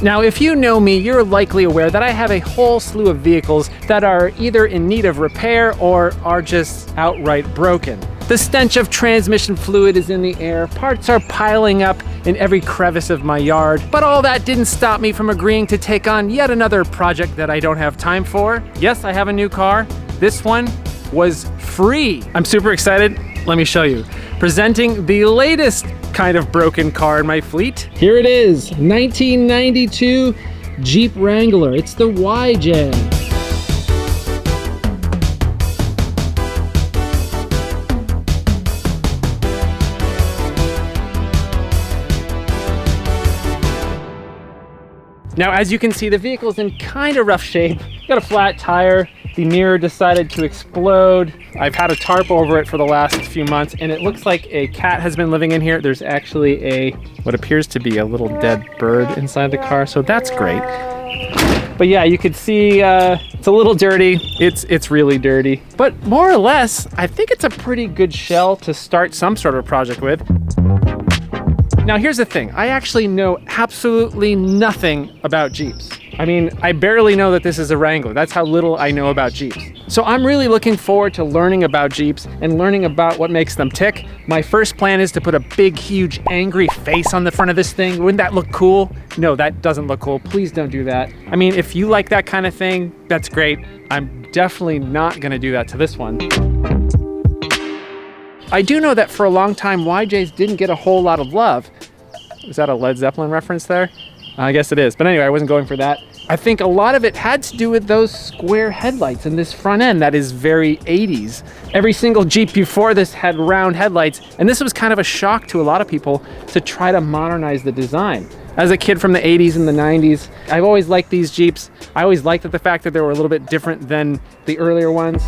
Now, if you know me, you're likely aware that I have a whole slew of vehicles that are either in need of repair or are just outright broken. The stench of transmission fluid is in the air, parts are piling up in every crevice of my yard, but all that didn't stop me from agreeing to take on yet another project that I don't have time for. Yes, I have a new car. This one was free. I'm super excited. Let me show you. Presenting the latest kind of broken car in my fleet. Here it is, 1992 Jeep Wrangler. It's the YJ. Now, as you can see, the vehicle's in kind of rough shape. Got a flat tire. The mirror decided to explode. I've had a tarp over it for the last few months, and it looks like a cat has been living in here. There's actually what appears to be a little dead bird inside the car, so that's great. But yeah, you can see it's a little dirty. It's really dirty. But more or less, I think it's a pretty good shell to start some sort of project with. Now here's the thing, I actually know absolutely nothing about Jeeps. I mean, I barely know that this is a Wrangler. That's how little I know about Jeeps. So I'm really looking forward to learning about Jeeps and learning about what makes them tick. My first plan is to put a big, huge, angry face on the front of this thing. Wouldn't that look cool? No, that doesn't look cool. Please don't do that. I mean, if you like that kind of thing, that's great. I'm definitely not gonna do that to this one. I do know that for a long time, YJs didn't get a whole lot of love. Is that a Led Zeppelin reference there? I guess it is, but anyway, I wasn't going for that. I think a lot of it had to do with those square headlights and this front end that is very 80s. Every single Jeep before this had round headlights, and this was kind of a shock to a lot of people to try to modernize the design. As a kid from the 80s and the 90s, I've always liked these Jeeps. I always liked the fact that they were a little bit different than the earlier ones.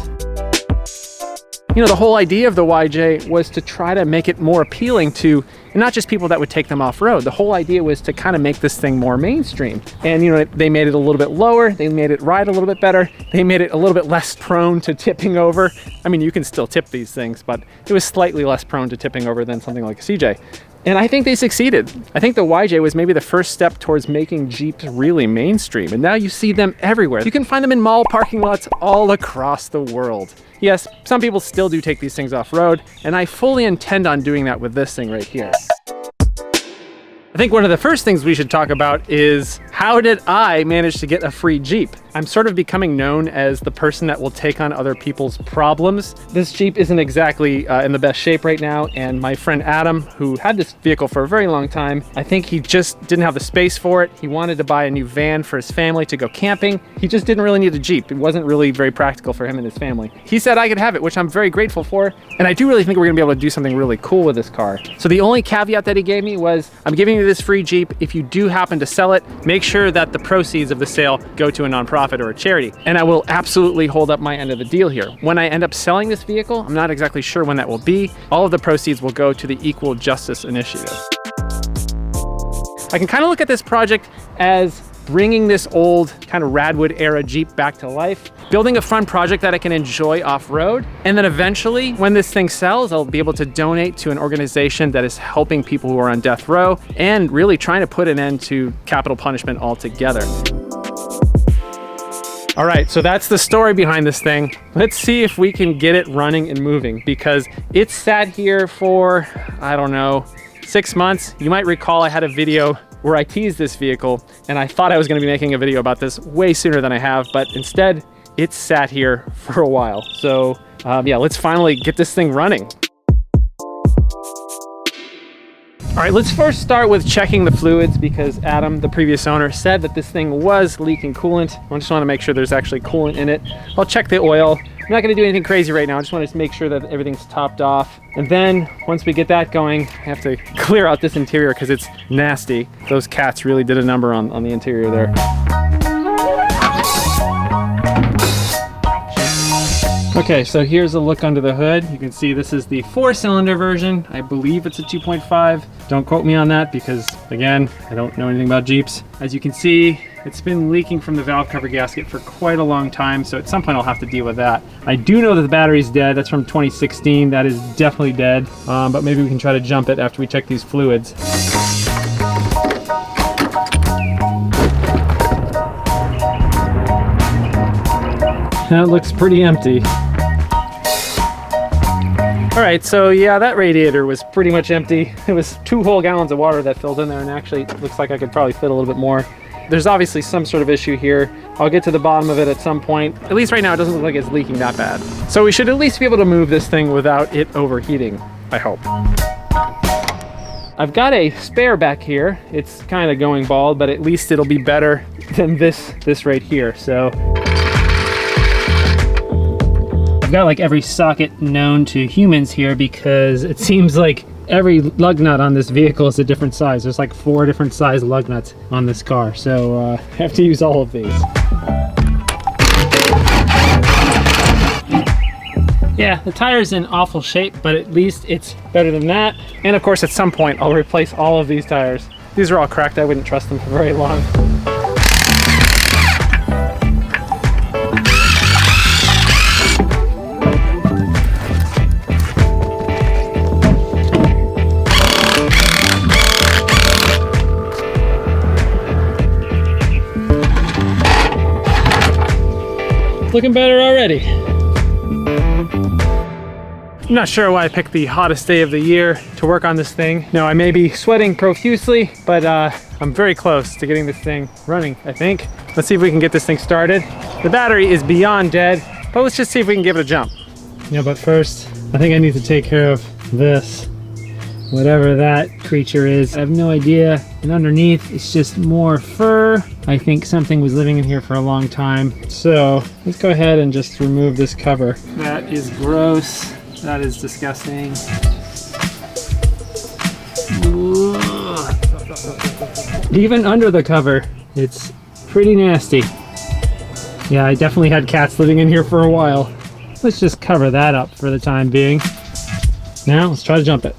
You know, the whole idea of the YJ was to try to make it more appealing to not just people that would take them off-road. The whole idea was to kind of make this thing more mainstream. And you know, they made it a little bit lower, they made it ride a little bit better, they made it a little bit less prone to tipping over. I mean, you can still tip these things, but it was slightly less prone to tipping over than something like a CJ. And I think they succeeded. I think the YJ was maybe the first step towards making Jeeps really mainstream. And now you see them everywhere. You can find them in mall parking lots all across the world. Yes, some people still do take these things off-road, and I fully intend on doing that with this thing right here. I think one of the first things we should talk about is how did I manage to get a free Jeep? I'm sort of becoming known as the person that will take on other people's problems. This Jeep isn't exactly in the best shape right now, and my friend Adam, who had this vehicle for a very long time, I think he just didn't have the space for it. He wanted to buy a new van for his family to go camping. He just didn't really need a Jeep. It wasn't really very practical for him and his family. He said I could have it, which I'm very grateful for, and I do really think we're gonna be able to do something really cool with this car. So the only caveat that he gave me was, I'm giving you this free Jeep. If you do happen to sell it, make sure that the proceeds of the sale go to a nonprofit or a charity. And I will absolutely hold up my end of the deal here. When I end up selling this vehicle, I'm not exactly sure when that will be. All of the proceeds will go to the Equal Justice Initiative. I can kind of look at this project as bringing this old kind of Radwood era Jeep back to life, building a fun project that I can enjoy off-road, and then eventually when this thing sells, I'll be able to donate to an organization that is helping people who are on death row and really trying to put an end to capital punishment altogether. All right, so that's the story behind this thing. Let's see if we can get it running and moving, because it's sat here for, I don't know, 6 months. You might recall I had a video where I teased this vehicle, and I thought I was gonna be making a video about this way sooner than I have, but instead, it's sat here for a while. So yeah, let's finally get this thing running. All right, let's first start with checking the fluids, because Adam, the previous owner, said that this thing was leaking coolant. I just wanna make sure there's actually coolant in it. I'll check the oil. I'm not gonna do anything crazy right now. I just wanna make sure that everything's topped off. And then once we get that going, I have to clear out this interior because it's nasty. Those cats really did a number on the interior there. Okay, so here's a look under the hood. You can see this is the 4-cylinder version. I believe it's a 2.5. Don't quote me on that because, again, I don't know anything about Jeeps. As you can see, it's been leaking from the valve cover gasket for quite a long time, so at some point I'll have to deal with that. I do know that the battery's dead. That's from 2016. That is definitely dead, but maybe we can try to jump it after we check these fluids. That looks pretty empty. All right, so yeah, that radiator was pretty much empty. It was 2 whole gallons of water that filled in there, and actually it looks like I could probably fit a little bit more. There's obviously some sort of issue here. I'll get to the bottom of it at some point. At least right now it doesn't look like it's leaking that bad. So we should at least be able to move this thing without it overheating, I hope. I've got a spare back here. It's kind of going bald, but at least it'll be better than this right here. So I've got like every socket known to humans here because it seems like every lug nut on this vehicle is a different size. There's like 4 different size lug nuts on this car. So I have to use all of these. Yeah, the tire's in awful shape, but at least it's better than that. And of course, at some point, I'll replace all of these tires. These are all cracked. I wouldn't trust them for very long. Looking better already. I'm not sure why I picked the hottest day of the year to work on this thing. No, I may be sweating profusely, but I'm very close to getting this thing running, I think. Let's see if we can get this thing started. The battery is beyond dead, but let's just see if we can give it a jump. Yeah, but first, I think I need to take care of this. Whatever that creature is, I have no idea. And underneath, it's just more fur. I think something was living in here for a long time. So let's go ahead and just remove this cover. That is gross. That is disgusting. Ugh. Even under the cover, it's pretty nasty. Yeah, I definitely had cats living in here for a while. Let's just cover that up for the time being. Now, let's try to jump it.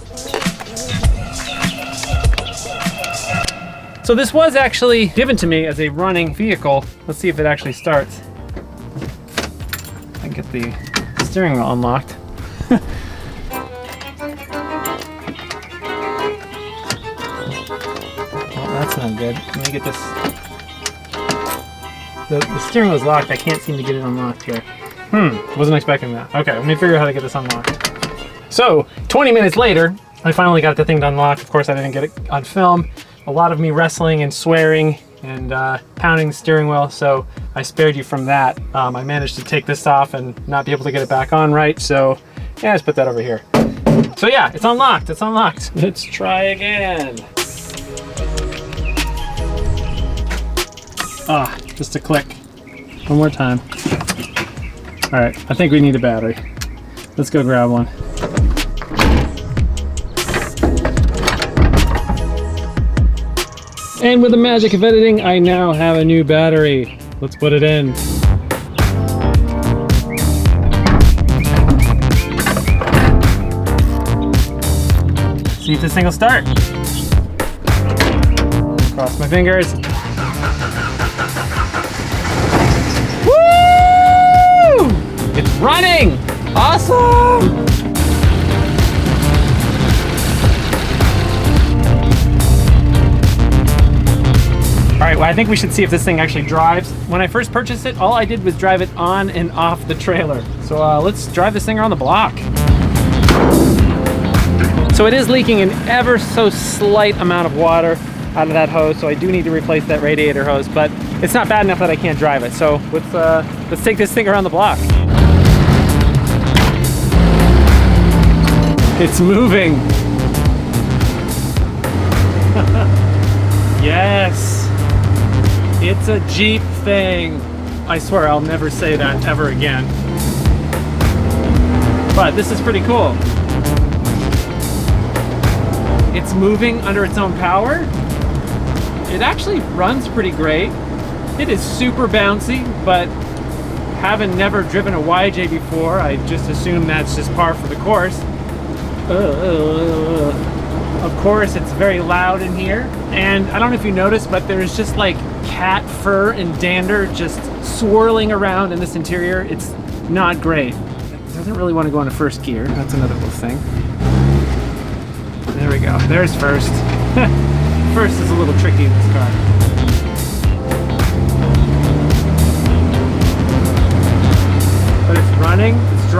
So this was actually given to me as a running vehicle. Let's see if it actually starts. I get the steering wheel unlocked. Well, that's not good. Let me get this. The steering wheel is locked. I can't seem to get it unlocked here. Wasn't expecting that. Okay, let me figure out how to get this unlocked. So, 20 minutes later, I finally got the thing to unlock. Of course, I didn't get it on film. A lot of me wrestling and swearing and pounding the steering wheel, so I spared you from that. I managed to take this off and not be able to get it back on right, so yeah, let's put that over here. So yeah, it's unlocked, it's unlocked. Let's try again. Just a click. One more time. All right, I think we need a battery. Let's go grab one. And with the magic of editing, I now have a new battery. Let's put it in. See if this thing will start. Cross my fingers. Woo! It's running! Awesome! All right, well, I think we should see if this thing actually drives. When I first purchased it, all I did was drive it on and off the trailer. So let's drive this thing around the block. So it is leaking an ever so slight amount of water out of that hose, so I do need to replace that radiator hose, but it's not bad enough that I can't drive it. So let's take this thing around the block. It's moving. Yes. It's a Jeep thing. I swear I'll never say that ever again. But this is pretty cool. It's moving under its own power. It actually runs pretty great. It is super bouncy, but having never driven a YJ before, I just assume that's just par for the course. Of course, it's very loud in here. And I don't know if you noticed, but there's just like cat fur and dander just swirling around in this interior. It's not great. It doesn't really want to go into first gear. That's another little thing. There we go. There's first. First is a little tricky in this car.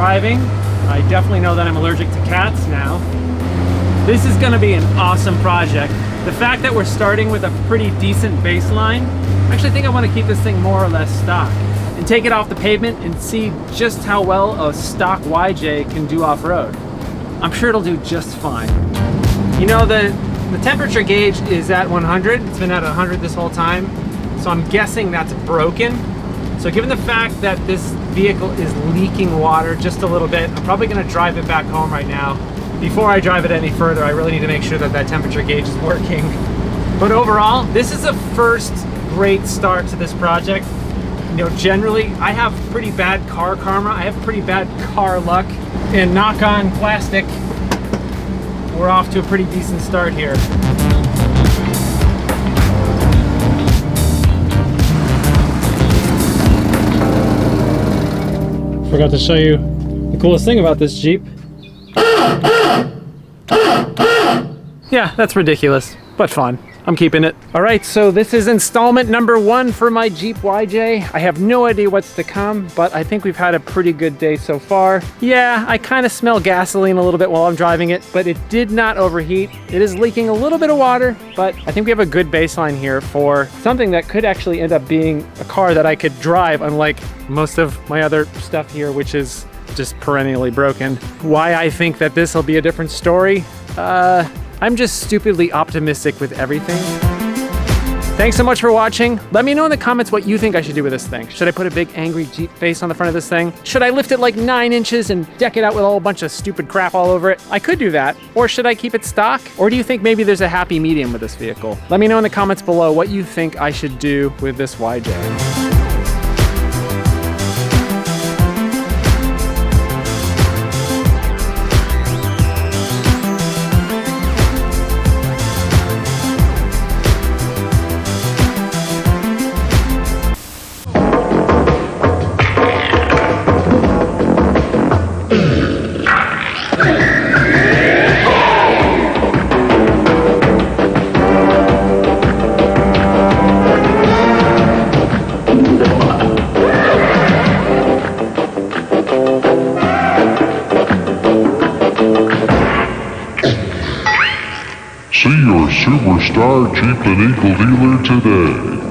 driving. I definitely know that I'm allergic to cats now. This is gonna be an awesome project. The fact that we're starting with a pretty decent baseline, I actually think I wanna keep this thing more or less stock and take it off the pavement and see just how well a stock YJ can do off-road. I'm sure it'll do just fine. You know, the temperature gauge is at 100. It's been at 100 this whole time. So I'm guessing that's broken. So given the fact that this vehicle is leaking water just a little bit, I'm probably gonna drive it back home right now. Before I drive it any further, I really need to make sure that that temperature gauge is working. But overall, this is a first great start to this project. You know, generally, I have pretty bad car karma. I have pretty bad car luck. And knock on plastic, we're off to a pretty decent start here. Forgot to show you the coolest thing about this Jeep. Yeah, that's ridiculous, but fun. I'm keeping it. All right, so this is installment number 1 for my Jeep YJ. I have no idea what's to come, but I think we've had a pretty good day so far. Yeah, I kind of smell gasoline a little bit while I'm driving it, but it did not overheat. It is leaking a little bit of water, but I think we have a good baseline here for something that could actually end up being a car that I could drive, unlike most of my other stuff here, which is just perennially broken. Why I think that this will be a different story? I'm just stupidly optimistic with everything. Thanks so much for watching. Let me know in the comments what you think I should do with this thing. Should I put a big angry Jeep face on the front of this thing? Should I lift it like 9 inches and deck it out with a whole bunch of stupid crap all over it? I could do that. Or should I keep it stock? Or do you think maybe there's a happy medium with this vehicle? Let me know in the comments below what you think I should do with this YJ. See your superstar Jeep and Eagle dealer today.